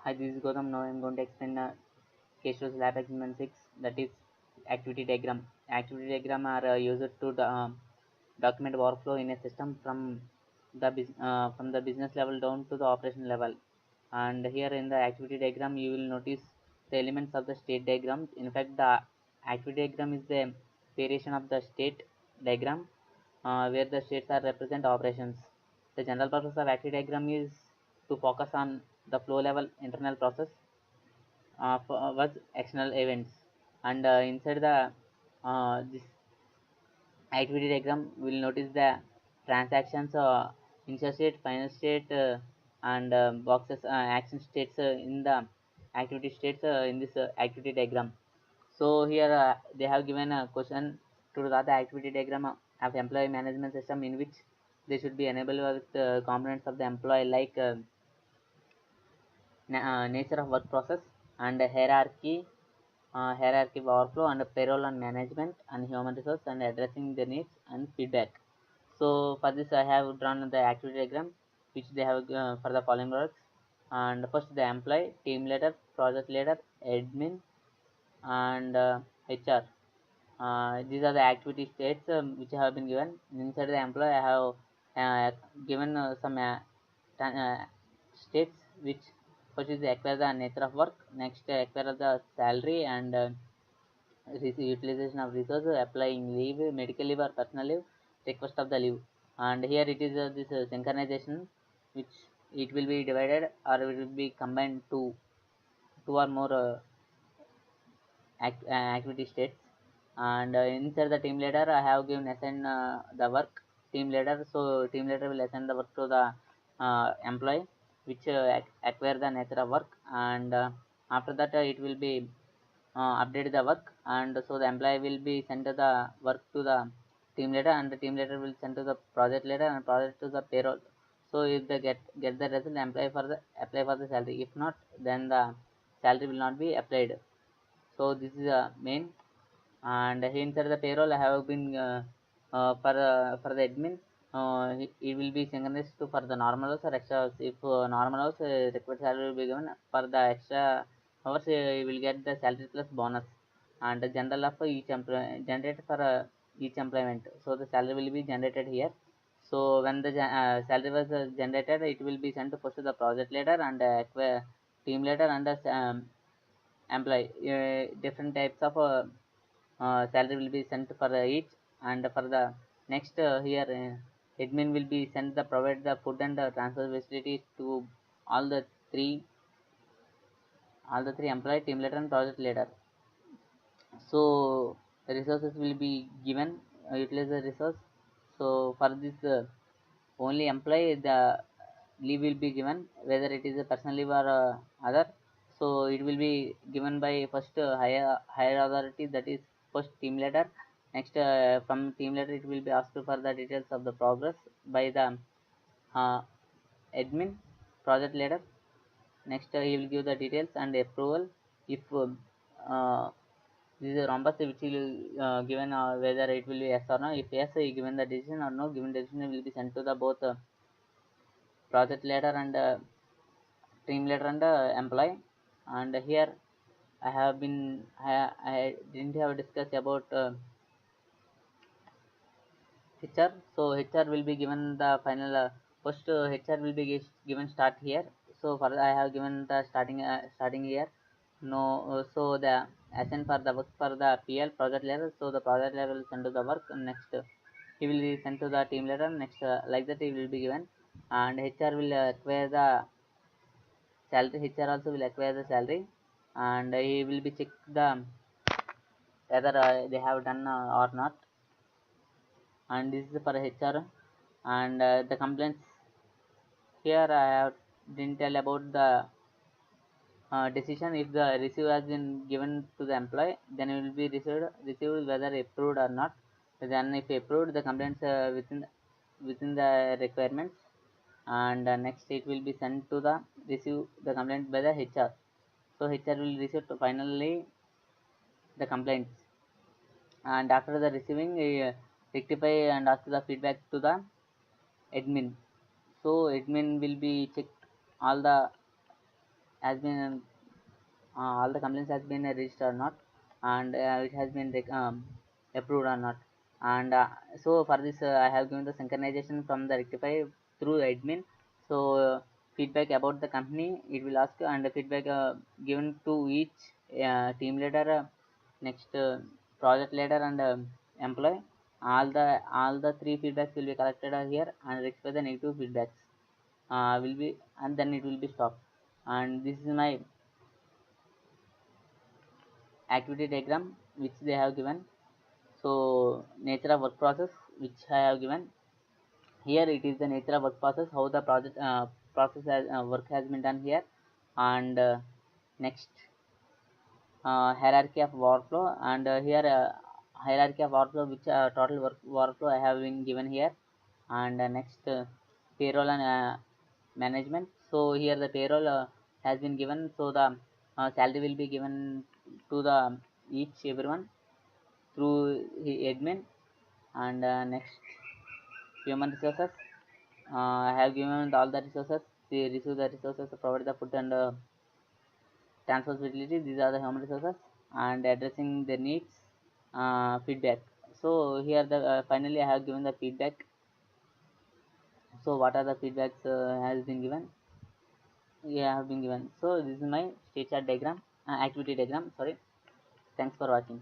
Hi, this is Gautam. Now I'm going to explain Keshav's lab experiment 6, that is activity diagram. Activity diagram are used to document workflow in a system from the business level down to the operation level. And here in the activity diagram, you will notice the elements of the state diagram. In fact, the activity diagram is the variation of the state diagram where the states are represent operations. The general purpose of activity diagram is to focus on the flow level internal process was external events, and inside the this activity diagram we will notice the transactions, initial state, final state, and boxes, action states in the activity states in this activity diagram. So here they have given a question to draw the activity diagram of employee management system in which they should be enabled with components of the employee like nature of work process and hierarchy workflow and payroll and management and human resource and addressing the needs and feedback. So for this I have drawn the activity diagram which they have for the following works. And first the employee, team leader, project leader, admin, and HR. These are the activity states which have been given. Inside the employee I have given some states which first is acquire the nature of work, next acquire the salary and utilization of resources, applying leave, medical leave or personal leave, request of the leave. And here it is this synchronization which it will be divided or it will be combined to two or more activity states. And inside the team leader I have given assign the work team leader. So team leader will assign the work to the employee which acquire the nature of work, and after that it will be update the work, and so the employee will be sent to the work to the team leader, and the team leader will send to the project leader and project to the payroll. So if they get the result, apply for the salary. If not, then the salary will not be applied. So this is a main. And inside the payroll I have been for the admin, it will be synchronized to for the normal hours or extra hours. If normal hours, required salary will be given. For the extra hours, you will get the salary plus bonus, and the general of each employee generated for each employment. So the salary will be generated here. So when the salary was generated, it will be sent to first to the project leader and team leader and the employee. Different types of salary will be sent for each. And for the next here admin will be sent the provide the food and transfer facilities to all the three employee, team leader and project leader. So the resources will be given, utilize the resource. So for this only employee the leave will be given, whether it is a personal leave or other. So it will be given by first higher authority, that is first team leader. Next from team leader it will be asked for the details of the progress by the uh, admin, project leader. Next he will give the details and approval. If this is a rhombus which will given whether it will be yes or no. If yes, given the decision, or no, given decision will be sent to the both project leader and team leader and employee. And here I didn't have discussed about HR. So HR will be given the final first HR will be given start here. So for I have given the starting here. No, so the assign for the work for the PL project level. So the project level will send to the work. Next he will be sent to the team leader. Next like that he will be given, and HR will acquire the salary. HR also will acquire the salary, and he will be check the whether they have done or not. And this is for HR. And the complaints here I have didn't tell about the decision. If the receive has been given to the employee, then it will be received whether approved or not. Then if approved, the complaints within the requirements. And next it will be sent to the receive the complaint by the HR. So HR will receive to finally the complaints, and after the receiving rectify and ask the feedback to the admin. So admin will be checked all the has been all the complaints has been registered or not, and it has been approved or not. And so for this I have given the synchronization from the rectify through admin. So feedback about the company it will ask, and the feedback given to each team leader, next project leader, and employee. All the three feedbacks will be collected here and rectify the negative feedbacks will be, and then it will be stopped. And this is my activity diagram which they have given. So nature of work process which I have given here, it is the nature of work process, how the project process has, work has been done here. And next hierarchy of workflow, and here hierarchy of workflow which total workflow I have been given here. And next payroll and management. So here the payroll has been given, so the salary will be given to the each everyone through admin. And next human resources, I have given all the resources, they receive the resources, provide the food and transport facility, these are the human resources. And addressing their needs, feedback. So here the finally I have given the feedback. So what are the feedbacks has been given, yeah, have been given. So this is my state chart diagram, activity diagram, sorry. Thanks for watching.